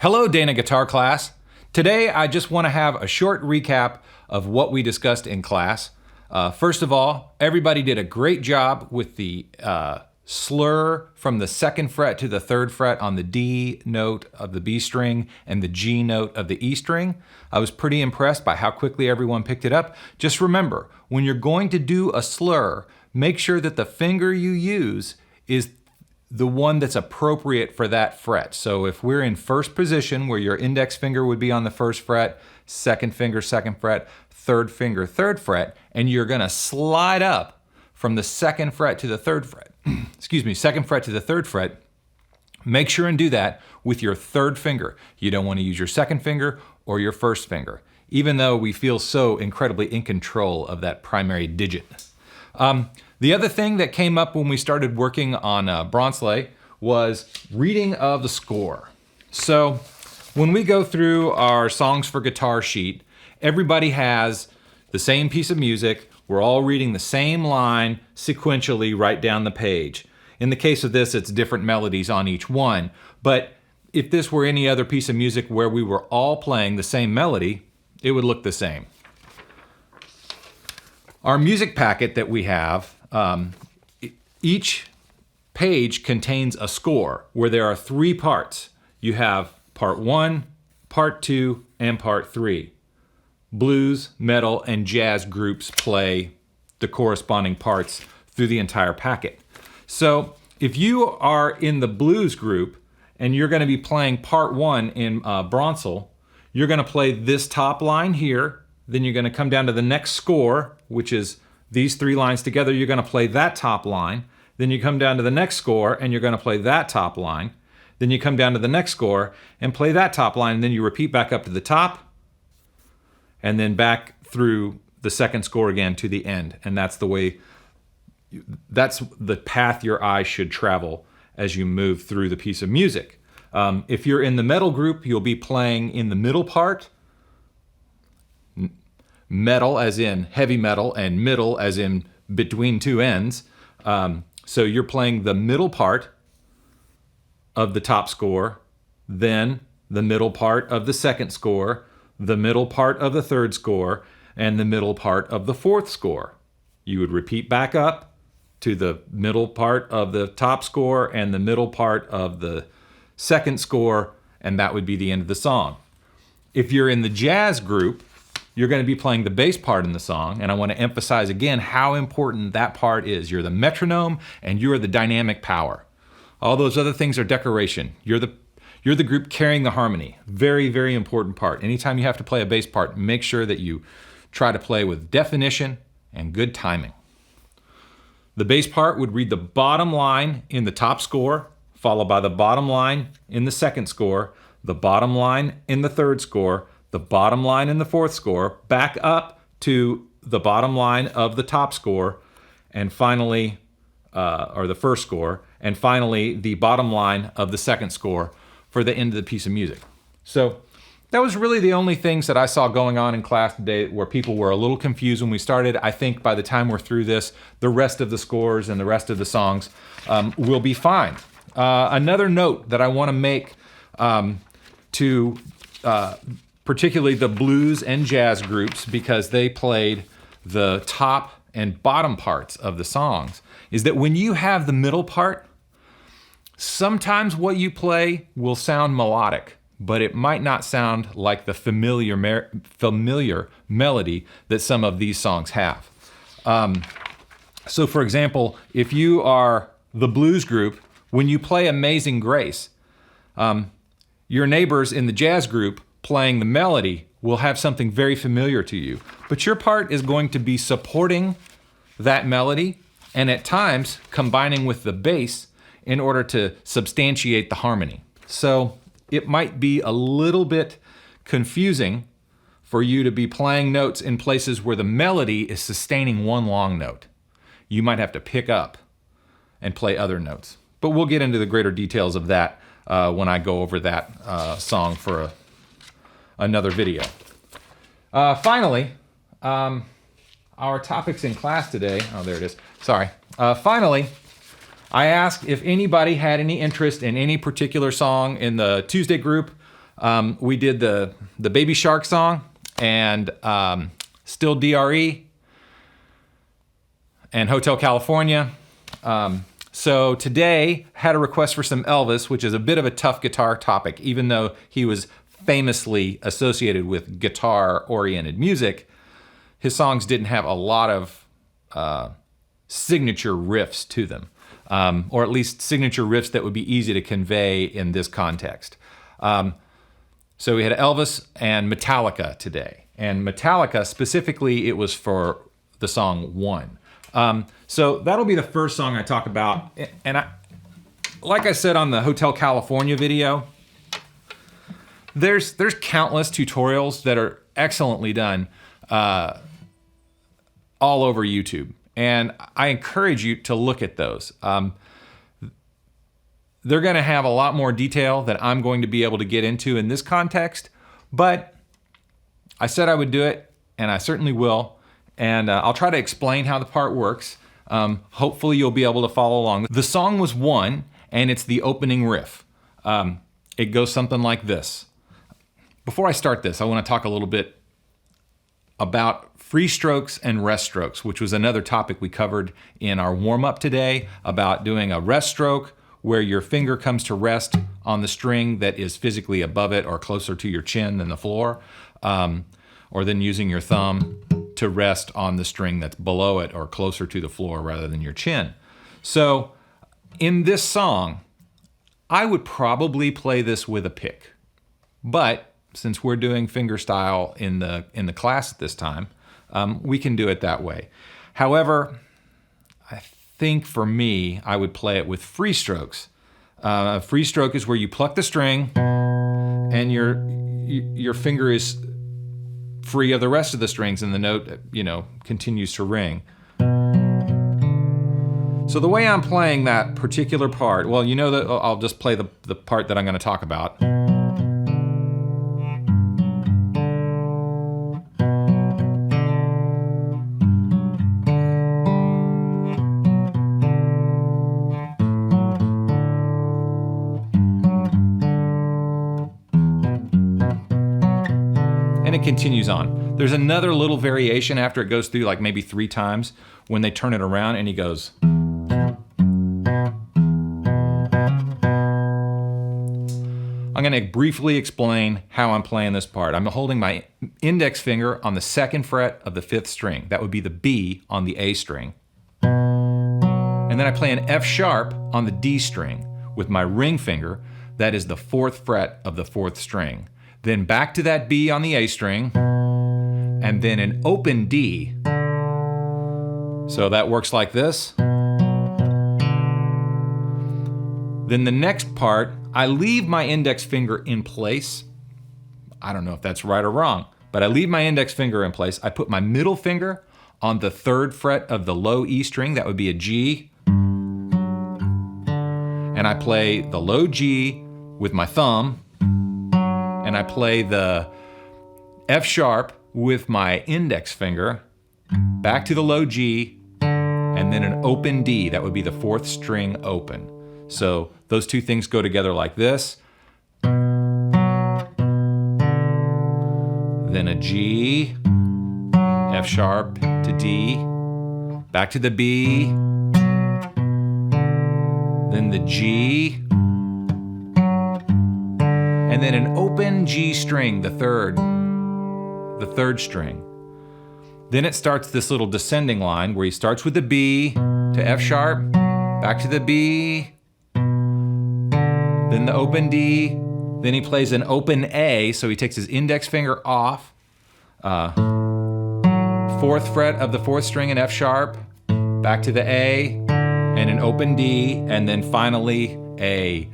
Hello, Dana Guitar Class. Today, I just want to have a short recap of what we discussed in class. First of all, everybody did a great job with the slur from the 2nd fret to the 3rd fret on the D note of the B string and the G note of the E string. I was pretty impressed by how quickly everyone picked it up. Just remember, when you're going to do a slur, make sure that the finger you use is the one that's appropriate for that fret. So if we're in first position where your index finger would be on the 1st fret, 2nd finger, 2nd fret, 3rd finger, 3rd fret, and you're gonna slide up from the 2nd fret to the 3rd fret, 2nd fret to the 3rd fret, make sure and do that with your 3rd finger. You don't wanna use your 2nd finger or your 1st finger, even though we feel so incredibly in control of that primary digit. The other thing that came up when we started working on Bronsley was reading of the score. So when we go through our songs for guitar sheet, everybody has the same piece of music. We're all reading the same line sequentially right down the page. In the case of this, it's different melodies on each one. But if this were any other piece of music where we were all playing the same melody, it would look the same. Our music packet that we have, each page contains a score where there are 3 parts. You have part 1, part 2, and part 3. Blues, metal, and jazz groups play the corresponding parts through the entire packet. So if you are in the blues group and you're going to be playing part 1 in Bronsel, you're going to play this top line here, then you're going to come down to the next score, which is these 3 lines together. You're going to play that top line. Then you come down to the next score and you're going to play that top line. Then you come down to the next score and play that top line. And then you repeat back up to the top and then back through the 2nd score again to the end. And that's the path your eye should travel as you move through the piece of music. If you're in the metal group, you'll be playing in the middle part. Metal as in heavy metal and middle as in between 2 ends. So you're playing the middle part of the top score, then the middle part of the 2nd score, the middle part of the 3rd score, and the middle part of the 4th score. You would repeat back up to the middle part of the top score and the middle part of the 2nd score, and that would be the end of the song. If you're in the jazz group, you're going to be playing the bass part in the song, and I want to emphasize again how important that part is. You're the metronome, and you're the dynamic power. All those other things are decoration. You're the group carrying the harmony. Very, very important part. Anytime you have to play a bass part, make sure that you try to play with definition and good timing. The bass part would read the bottom line in the top score, followed by the bottom line in the 2nd score, the bottom line in the 3rd score, the bottom line in the 4th score, back up to the bottom line of the top score, and finally, or the 1st score, and finally the bottom line of the 2nd score for the end of the piece of music. So that was really the only things that I saw going on in class today where people were a little confused when we started. I think by the time we're through this, the rest of the scores and the rest of the songs will be fine. Another note that I want to make to particularly the blues and jazz groups, because they played the top and bottom parts of the songs, is that when you have the middle part, sometimes what you play will sound melodic, but it might not sound like the familiar melody that some of these songs have. So for example, if you are the blues group, when you play Amazing Grace, your neighbors in the jazz group playing the melody will have something very familiar to you. But your part is going to be supporting that melody and at times combining with the bass in order to substantiate the harmony. So it might be a little bit confusing for you to be playing notes in places where the melody is sustaining one long note. You might have to pick up and play other notes. But we'll get into the greater details of that when I go over that song for another video. Finally, our topics in class today, oh, there it is, sorry. Finally, I asked if anybody had any interest in any particular song in the Tuesday group. We did the Baby Shark song and Still DRE and Hotel California. So today had a request for some Elvis, which is a bit of a tough guitar topic, even though he was famously associated with guitar-oriented music. His songs didn't have a lot of signature riffs to them, or at least signature riffs that would be easy to convey in this context. So we had Elvis and Metallica today. And Metallica, specifically, it was for the song One. So that'll be the first song I talk about. And like I said on the Hotel California video, there's countless tutorials that are excellently done all over YouTube. And I encourage you to look at those. They're going to have a lot more detail that I'm going to be able to get into in this context, but I said I would do it, and I certainly will. And I'll try to explain how the part works. Hopefully you'll be able to follow along. The song was One, and it's the opening riff. It goes something like this. Before I start this, I want to talk a little bit about free strokes and rest strokes, which was another topic we covered in our warm-up today, about doing a rest stroke where your finger comes to rest on the string that is physically above it or closer to your chin than the floor, or then using your thumb to rest on the string that's below it or closer to the floor rather than your chin. So in this song, I would probably play this with a pick, but since we're doing fingerstyle in the class at this time, we can do it that way. However, I think for me, I would play it with free strokes. A free stroke is where you pluck the string and your finger is free of the rest of the strings and the note, continues to ring. So the way I'm playing that particular part, well, that I'll just play the part that I'm going to talk about. It continues on. There's another little variation after it goes through like maybe 3 times when they turn it around and he goes. I'm going to briefly explain how I'm playing this part. I'm holding my index finger on the 2nd fret of the 5th string. That would be the B on the A string. And then I play an F sharp on the D string with my ring finger. That is the 4th fret of the 4th string. Then back to that B on the A string, and then an open D. So that works like this. Then the next part, I leave my index finger in place. I don't know if that's right or wrong, but I leave my index finger in place. I put my middle finger on the 3rd fret of the low E string, that would be a G. And I play the low G with my thumb. And I play the F sharp with my index finger, back to the low G, and then an open D. That would be the 4th string open. So those two things go together like this. Then a G, F sharp to D, back to the B, then the G, and then an open G string, the third string. Then it starts this little descending line where he starts with the B to F sharp, back to the B, then the open D, then he plays an open A, so he takes his index finger off, 4th fret of the 4th string in F sharp, back to the A, and an open D, and then finally a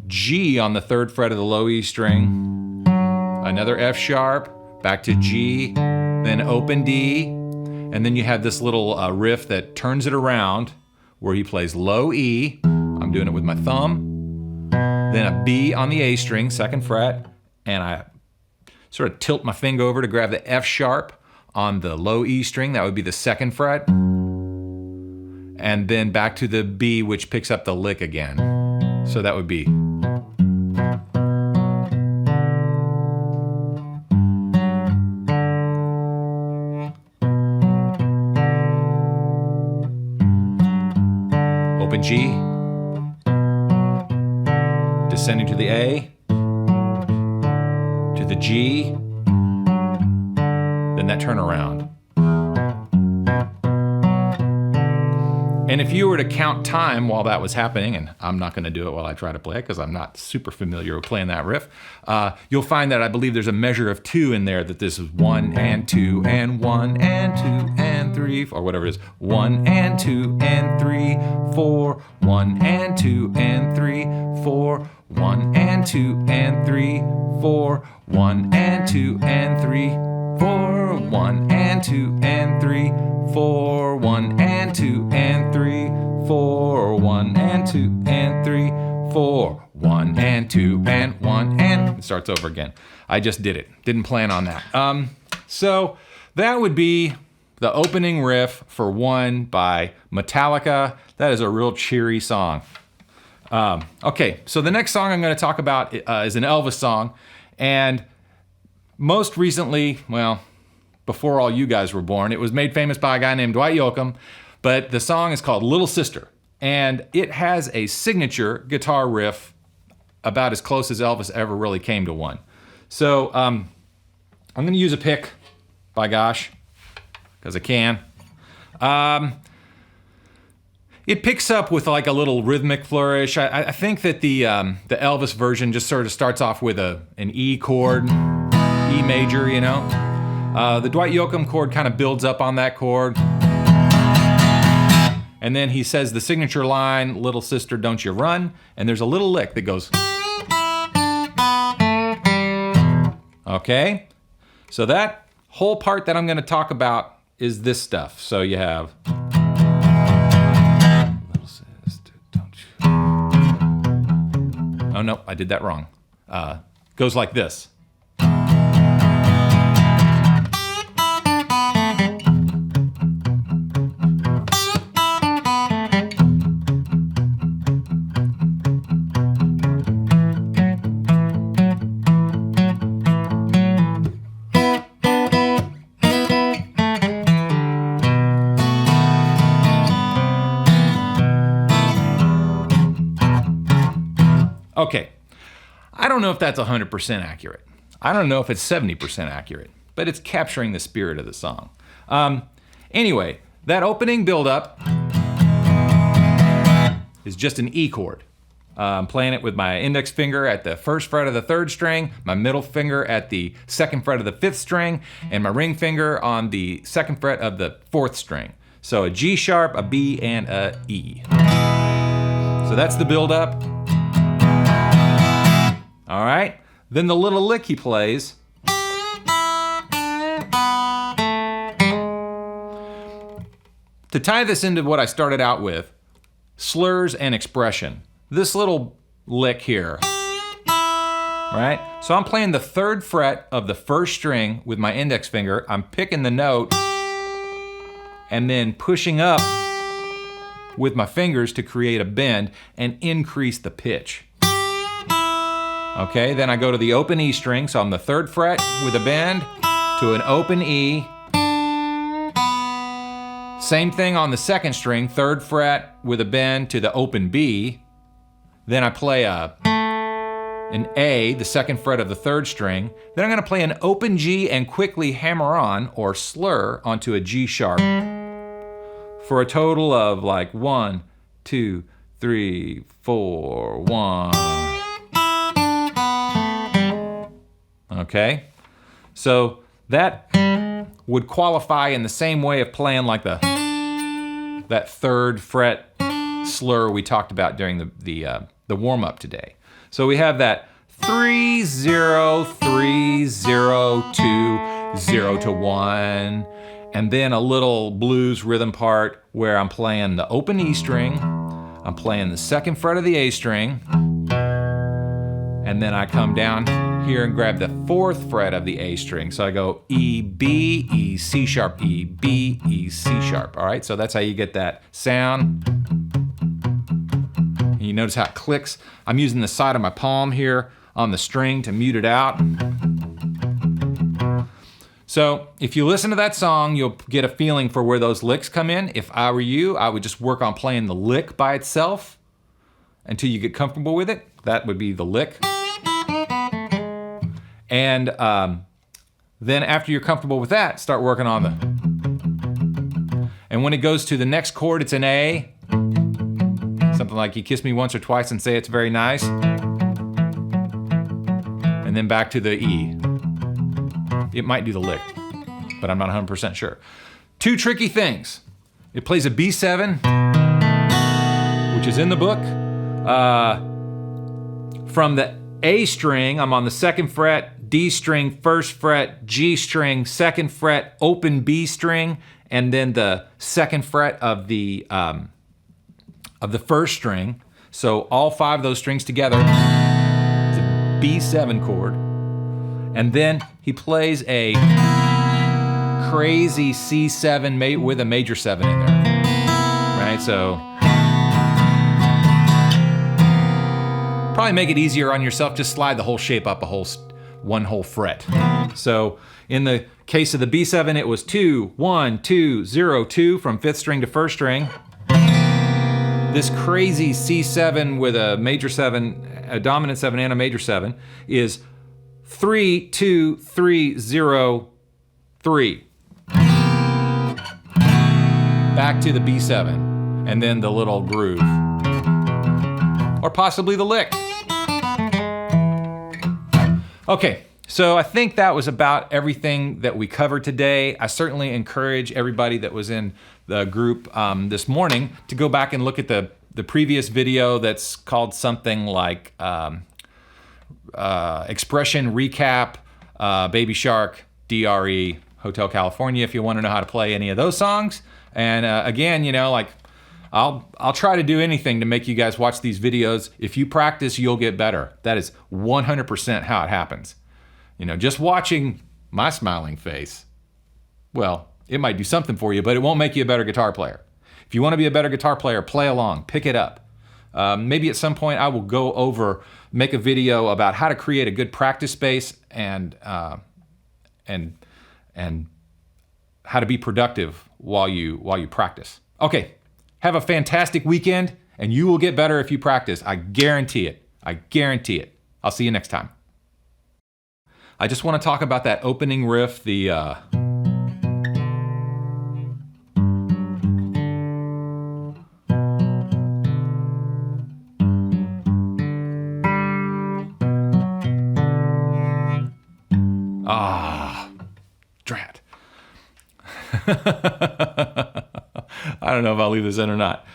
G on the 3rd fret of the low E string, another F sharp, back to G, then open D, and then you have this little riff that turns it around where he plays low E, I'm doing it with my thumb, then a B on the A string, 2nd fret, and I sort of tilt my finger over to grab the F sharp on the low E string, that would be the 2nd fret, and then back to the B, which picks up the lick again. So that would be. G, descending to the A, to the G, then that turnaround. And if you were to count time while that was happening, and I'm not going to do it while I try to play it because I'm not super familiar with playing that riff, you'll find that I believe there's a measure of 2 in there, that this is 1 and 2 and 1 and 2 and 3, or whatever it is. 1 and 2 and 3, 4, 1 and 2 and 3, 4, 1 and 2 and 3, 4, 1 and 2 and 3, 4, 1 and 2 and 3, 4, 1 and 2 and 3, 4, 1 and 2 and 3, 4, 1 and 2 and 1 and... It starts over again. I just did it. Didn't plan on that. So that would be the opening riff for One by Metallica. That is a real cheery song. Okay, so the next song I'm going to talk about is an Elvis song. And most recently, well, before all you guys were born, it was made famous by a guy named Dwight Yoakam, but the song is called Little Sister, and it has a signature guitar riff about as close as Elvis ever really came to one. So I'm going to use a pick, by gosh, because I can. It picks up with like a little rhythmic flourish. I think that the Elvis version just sort of starts off with an E chord, E major, you know. The Dwight Yoakam chord kind of builds up on that chord. And then he says the signature line, "Little sister, don't you run." And there's a little lick that goes. Okay? So that whole part that I'm going to talk about is this stuff. So you have... Little sister, don't you... Oh, no, I did that wrong. Goes like this. Okay, I don't know if that's 100% accurate. I don't know if it's 70% accurate, but it's capturing the spirit of the song. Anyway, that opening build-up is just an E chord. I'm playing it with my index finger at the 1st fret of the 3rd string, my middle finger at the 2nd fret of the 5th string, and my ring finger on the 2nd fret of the 4th string. So a G sharp, a B, and a E. So that's the build-up. All right, then the little lick he plays. To tie this into what I started out with, slurs and expression. This little lick here, right? So I'm playing the 3rd fret of the 1st string with my index finger. I'm picking the note and then pushing up with my fingers to create a bend and increase the pitch. Okay, then I go to the open E string, so I'm the 3rd fret with a bend to an open E. Same thing on the 2nd string, 3rd fret with a bend to the open B. Then I play an A, the 2nd fret of the 3rd string. Then I'm gonna play an open G and quickly hammer on, or slur, onto a G sharp. For a total of like 1, 2, 3, 4, 1. Okay, so that would qualify in the same way of playing like that 3rd fret slur we talked about during the warm-up today. So we have that 3, 0, 3, 0, 2, 0 to 1, and then a little blues rhythm part where I'm playing the open E string, I'm playing the 2nd fret of the A string, and then I come down here and grab the 4th fret of the A string. So I go E, B, E, C sharp, E, B, E, C sharp. All right, so that's how you get that sound. And you notice how it clicks. I'm using the side of my palm here on the string to mute it out. So if you listen to that song, you'll get a feeling for where those licks come in. If I were you, I would just work on playing the lick by itself until you get comfortable with it. That would be the lick. And then after you're comfortable with that, start working on the. And when it goes to the next chord, it's an A. Something like you kiss me once or twice and say it's very nice. And then back to the E. It might do the lick, but I'm not 100% sure. Two tricky things. It plays a B7, which is in the book. From the A string, I'm on the 2nd fret, D string, 1st fret, G string, 2nd fret, open B string, and then the 2nd fret of the 1st string. So all 5 of those strings together, it's a B7 chord. And then he plays a crazy C7 with a major 7 in there, right? So probably make it easier on yourself, just slide the whole shape up one whole fret. So in the case of the B7, it was 2, 1, 2, 0, 2 from 5th string to 1st string. This crazy C7 with a major 7, a dominant 7 and a major 7 is 3, 2, 3, 0, 3. Back to the B7, and then the little groove. Or possibly the lick. Okay, so I think that was about everything that we covered today. I certainly encourage everybody that was in the group this morning to go back and look at the previous video that's called something like Expression Recap, Baby Shark, DRE, Hotel California, if you want to know how to play any of those songs. And again, like I'll try to do anything to make you guys watch these videos. If you practice, you'll get better. That is 100% how it happens. Just watching my smiling face, well, it might do something for you, but it won't make you a better guitar player. If you want to be a better guitar player, play along, pick it up. Maybe at some point I will make a video about how to create a good practice space and how to be productive while you practice. Okay, have a fantastic weekend, and you will get better if you practice. I guarantee it. I guarantee it. I'll see you next time. I just want to talk about that opening riff, drat. I don't know if I'll leave this in or not.